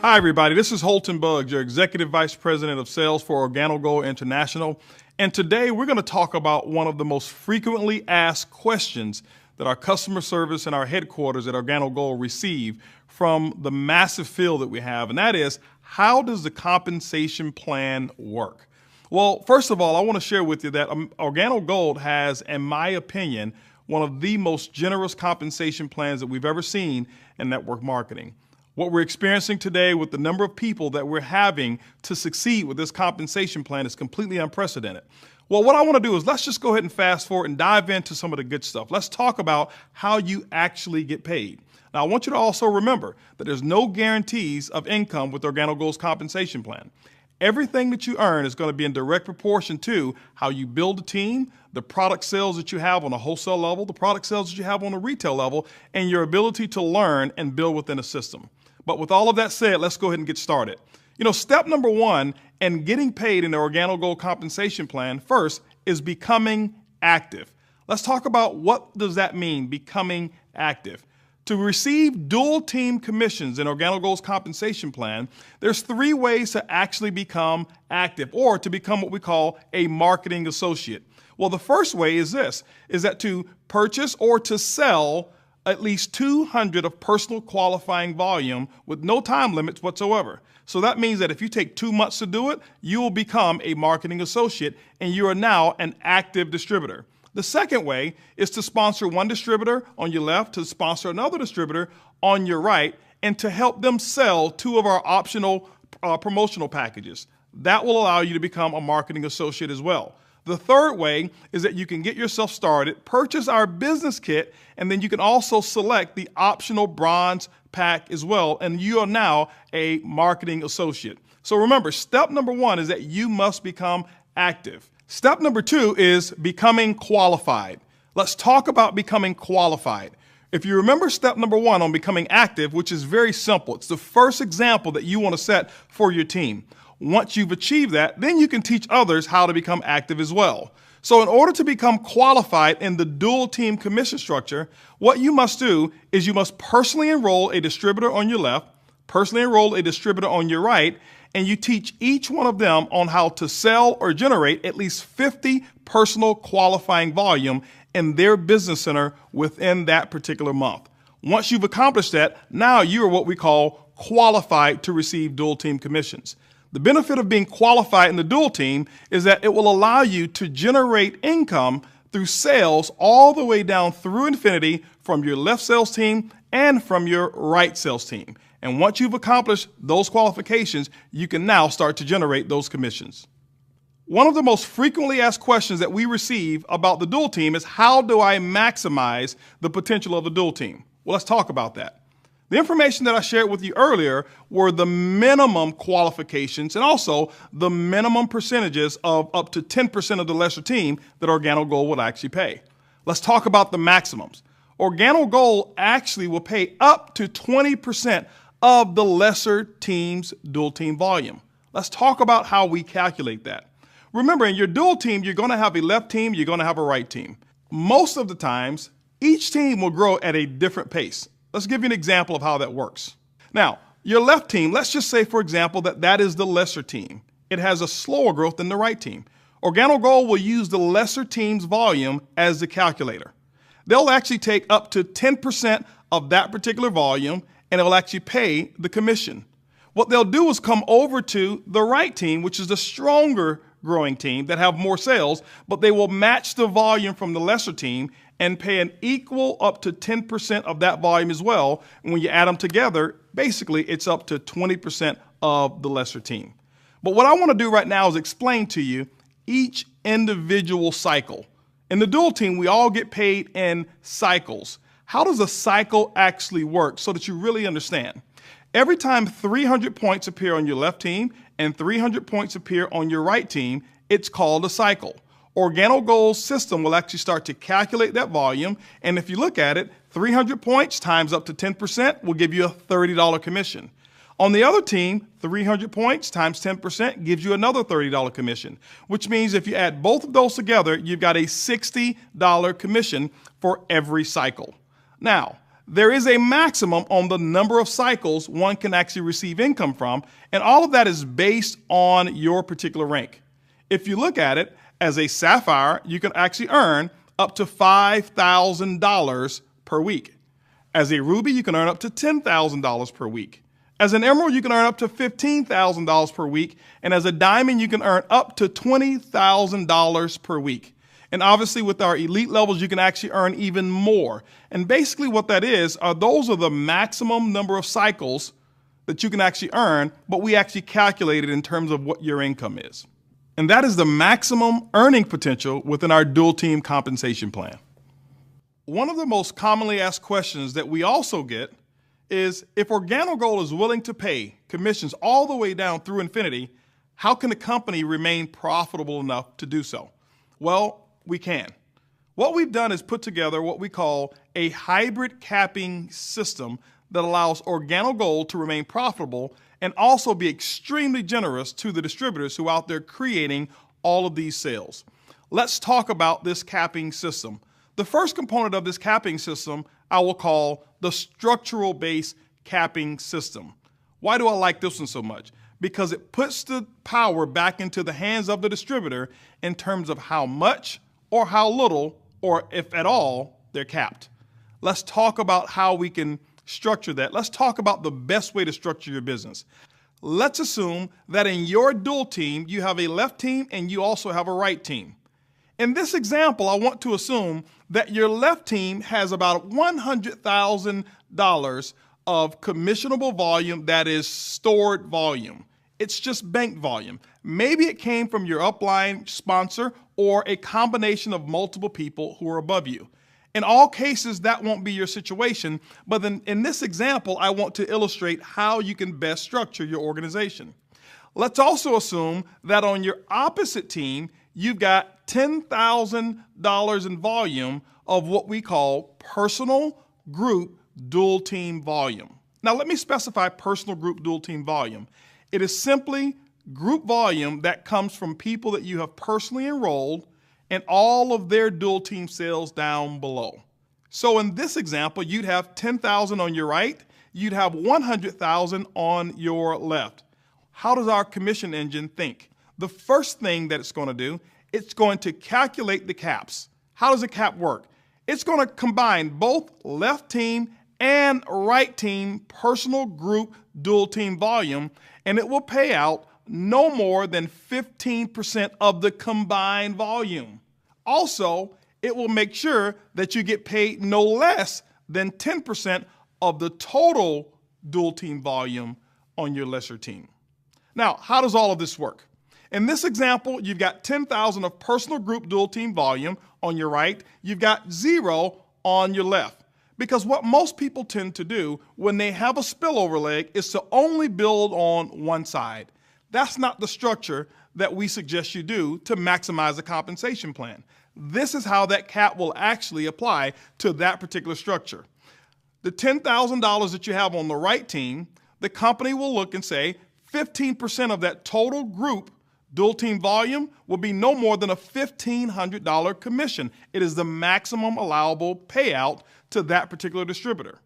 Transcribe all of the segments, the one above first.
Hi, everybody. This is Holton, your Executive Vice President of Sales for Organo Gold International. And today we're going to talk about one of the most frequently asked questions that our customer service and our headquarters at Organo Gold receive from the massive field that we have. And that is, how does the compensation plan work? Well, first of all, I want to share with you that Organo Gold has, in my opinion, one of the most generous compensation plans that we've ever seen in network marketing. What we're experiencing today with the number of people that we're having to succeed with this compensation plan is completely unprecedented. Well, what I want to do is let's just go ahead and fast forward and dive into some of the good stuff. Let's talk about how you actually get paid. Now, I want you to also remember that there's no guarantees of income with Organo Gold's compensation plan. Everything that you earn is going to be in direct proportion to how you build a team, the product sales that you have on a wholesale level, the product sales that you have on a retail level, and your ability to learn and build within a system. But with all of that said, let's go ahead and get started. Step number one in getting paid in the Organo Gold compensation plan first is becoming active. Let's talk about what does that mean, becoming active. To receive dual team commissions in Organo Gold's compensation plan, there's 3 ways to actually become active or to become what we call a marketing associate. Well, the first way is this, is that to purchase or to sell at least 200 of personal qualifying volume with no time limits whatsoever. So that means that if you take 2 months to do it, you will become a marketing associate and you are now an active distributor. The second way is to sponsor one distributor on your left, to sponsor another distributor on your right, and to help them sell 2 of our optional promotional packages. That will allow you to become a marketing associate as well. The third way is that you can get yourself started, purchase our business kit, and then you can also select the optional bronze pack as well, and you are now a marketing associate. So remember, step number 1 is that you must become active. Step number 2 is becoming qualified. Let's talk about becoming qualified. If you remember step number 1 on becoming active, which is very simple, it's the first example that you want to set for your team. Once you've achieved that, then you can teach others how to become active as well. So in order to become qualified in the dual team commission structure, what you must do is you must personally enroll a distributor on your left, personally enroll a distributor on your right, and you teach each one of them on how to sell or generate at least 50 personal qualifying volume in their business center within that particular month. Once you've accomplished that, now you are what we call qualified to receive dual team commissions. The benefit of being qualified in the dual team is that it will allow you to generate income through sales all the way down through infinity from your left sales team and from your right sales team. And once you've accomplished those qualifications, you can now start to generate those commissions. One of the most frequently asked questions that we receive about the dual team is, how do I maximize the potential of the dual team? Well, let's talk about that. The information that I shared with you earlier were the minimum qualifications and also the minimum percentages of up to 10% of the lesser team that Organo Gold would actually pay. Let's talk about the maximums. Organo Gold actually will pay up to 20% of the lesser team's dual team volume. Let's talk about how we calculate that. Remember, in your dual team, you're going to have a left team, you're going to have a right team. Most of the times, each team will grow at a different pace. Let's give you an example of how that works. Now, your left team, let's just say, for example, that is the lesser team. It has a slower growth than the right team. Organo Gold will use the lesser team's volume as the calculator. They'll actually take up to 10% of that particular volume, and it'll actually pay the commission. What they'll do is come over to the right team, which is the stronger growing team that have more sales, but they will match the volume from the lesser team and pay an equal up to 10% of that volume as well. And when you add them together, basically it's up to 20% of the lesser team. But what I want to do right now is explain to you each individual cycle. In the dual team, we all get paid in cycles. How does a cycle actually work so that you really understand? Every time 300 points appear on your left team and 300 points appear on your right team, it's called a cycle. Organo Gold's system will actually start to calculate that volume, and if you look at it, 300 points times up to 10% will give you a $30 commission. On the other team, 300 points times 10% gives you another $30 commission, which means if you add both of those together, you've got a $60 commission for every cycle. Now, there is a maximum on the number of cycles one can actually receive income from, and all of that is based on your particular rank. If you look at it, as a sapphire, you can actually earn up to $5,000 per week. As a ruby, you can earn up to $10,000 per week. As an emerald, you can earn up to $15,000 per week. And as a diamond, you can earn up to $20,000 per week. And obviously with our elite levels, you can actually earn even more. And basically what that is, those are the maximum number of cycles that you can actually earn, but we actually calculate it in terms of what your income is. And that is the maximum earning potential within our dual team compensation plan. One of the most commonly asked questions that we also get is, if Organo Gold is willing to pay commissions all the way down through infinity, how can the company remain profitable enough to do so? Well, we can. What we've done is put together what we call a hybrid capping system that allows Organo Gold to remain profitable and also be extremely generous to the distributors who are out there creating all of these sales. Let's talk about this capping system. The first component of this capping system I will call the structural base capping system. Why do I like this one so much? Because it puts the power back into the hands of the distributor in terms of how much or how little, or if at all, they're capped. Let's talk about how we can structure that. Let's talk about the best way to structure your business. Let's assume that in your dual team, you have a left team and you also have a right team. In this example, I want to assume that your left team has about $100,000 of commissionable volume that is stored volume. It's just bank volume. Maybe it came from your upline sponsor or a combination of multiple people who are above you. In all cases, that won't be your situation, but then in this example, I want to illustrate how you can best structure your organization. Let's also assume that on your opposite team, you've got $10,000 in volume of what we call personal group dual team volume. Now, let me specify personal group dual team volume. It is simply group volume that comes from people that you have personally enrolled and all of their dual team sales down below. So in this example, you'd have 10,000 on your right, you'd have 100,000 on your left. How does our commission engine think? The first thing that it's going to do, it's going to calculate the caps. How does a cap work? It's going to combine both left team and right team personal group dual team volume, and it will pay out no more than 15% of the combined volume. Also, it will make sure that you get paid no less than 10% of the total dual team volume on your lesser team. Now, how does all of this work? In this example, you've got 10,000 of personal group dual team volume on your right, you've got 0 on your left. Because what most people tend to do when they have a spillover leg is to only build on one side. That's not the structure that we suggest you do to maximize the compensation plan. This is how that cap will actually apply to that particular structure. The $10,000 that you have on the right team, the company will look and say 15% of that total group dual team volume will be no more than a $1,500 commission. It is the maximum allowable payout to that particular distributor.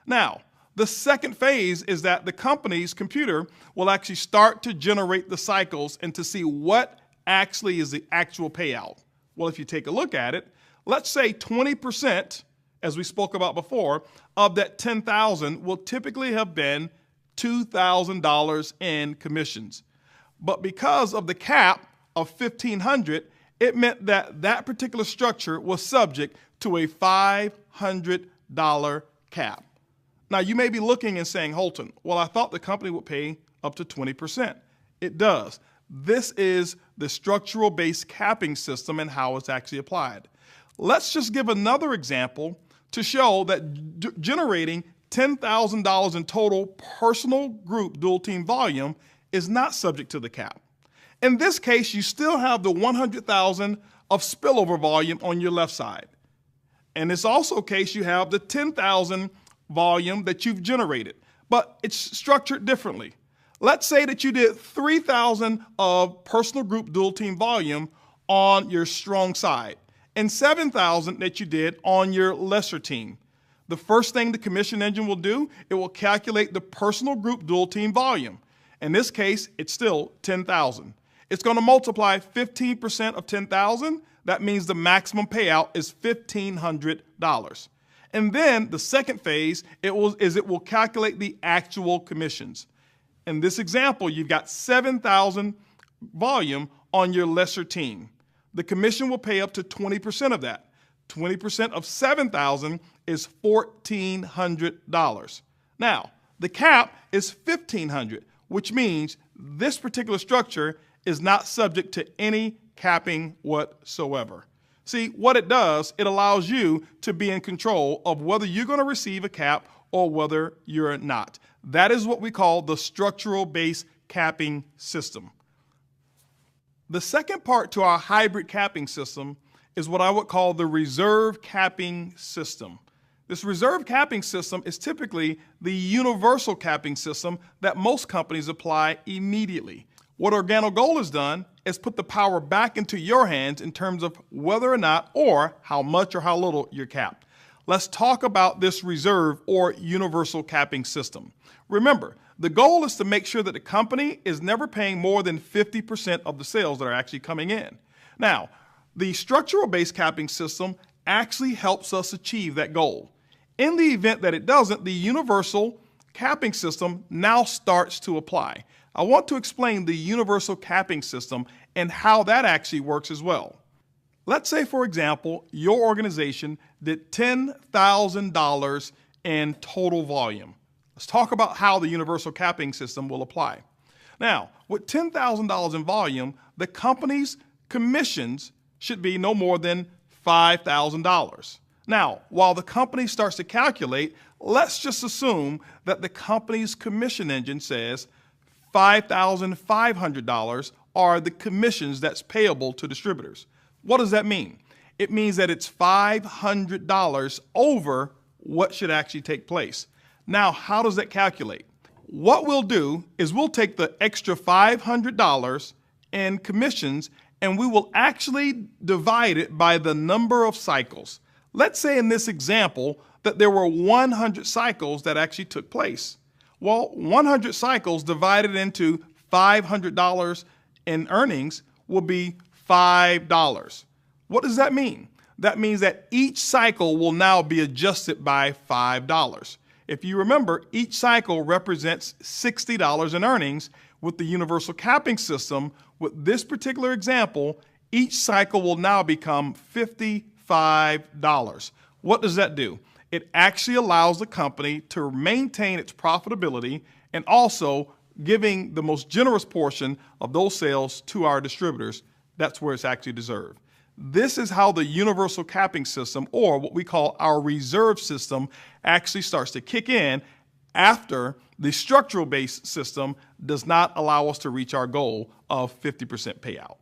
Now, the second phase is that the company's computer will actually start to generate the cycles and to see what actually is the actual payout. Well, if you take a look at it, let's say 20%, as we spoke about before, of that 10,000 will typically have been $2,000 in commissions. But because of the cap of $1,500, it meant that that particular structure was subject to a $500 cap. Now, you may be looking and saying, Holton, well, I thought the company would pay up to 20%. It does. This is the structural based capping system and how it's actually applied. Let's just give another example to show that generating $10,000 in total personal group dual team volume is not subject to the cap. In this case, you still have the 100,000 of spillover volume on your left side. In this also case, you have the 10,000 volume that you've generated, but it's structured differently. Let's say that you did 3,000 of personal group dual team volume on your strong side and 7,000 that you did on your lesser team. The first thing the commission engine will do, it will calculate the personal group dual team volume. In this case, it's still 10,000. It's going to multiply 15% of 10,000. That means the maximum payout is $1,500. And then the second phase it will calculate the actual commissions. In this example, you've got 7,000 volume on your lesser team. The commission will pay up to 20% of that. 20% of 7,000 is $1,400. Now, the cap is $1,500, which means this particular structure is not subject to any capping whatsoever. See, what it does, it allows you to be in control of whether you're going to receive a cap or whether you're not. That is what we call the structural-based capping system. The second part to our hybrid capping system is what I would call the reserve capping system. This reserve capping system is typically the universal capping system that most companies apply immediately. What Organo Gold has done is put the power back into your hands in terms of whether or not or how much or how little you're capped. Let's talk about this reserve or universal capping system. Remember, the goal is to make sure that the company is never paying more than 50% of the sales that are actually coming in. Now, the structural-based capping system actually helps us achieve that goal. In the event that it doesn't, the universal capping system now starts to apply. I want to explain the universal capping system and how that actually works as well. Let's say, for example, your organization did $10,000 in total volume. Let's talk about how the universal capping system will apply. Now, with $10,000 in volume, the company's commissions should be no more than $5,000. Now, while the company starts to calculate, let's just assume that the company's commission engine says $5,500 are the commissions that's payable to distributors. What does that mean? It means that it's $500 over what should actually take place. Now, how does that calculate? What we'll do is we'll take the extra $500 in commissions and we will actually divide it by the number of cycles. Let's say in this example that there were 100 cycles that actually took place. Well, 100 cycles divided into $500 in earnings will be $5. What does that mean? That means that each cycle will now be adjusted by $5. If you remember, each cycle represents $60 in earnings. With the universal capping system, with this particular example, each cycle will now become $55. What does that do? It actually allows the company to maintain its profitability and also giving the most generous portion of those sales to our distributors. That's where it's actually deserved. This is how the universal capping system, or what we call our reserve system, actually starts to kick in after the structural-based system does not allow us to reach our goal of 50% payout.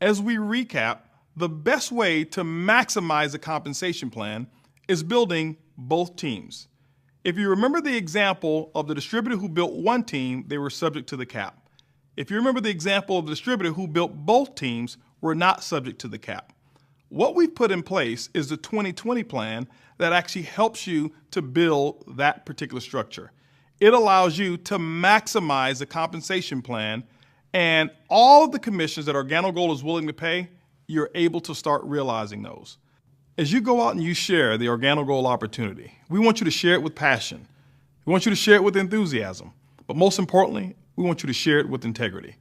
As we recap, the best way to maximize the compensation plan is building both teams. If you remember the example of the distributor who built one team, they were subject to the cap. If you remember the example of the distributor who built both teams, were not subject to the cap. What we've put in place is the 2020 plan that actually helps you to build that particular structure. It allows you to maximize the compensation plan, and all of the commissions that Organo Gold is willing to pay, you're able to start realizing those. As you go out and you share the Organo Gold opportunity, we want you to share it with passion. We want you to share it with enthusiasm. But most importantly, we want you to share it with integrity.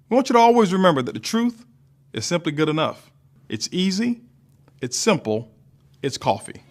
We want you to always remember that the truth is simply good enough. It's easy, it's simple, it's coffee.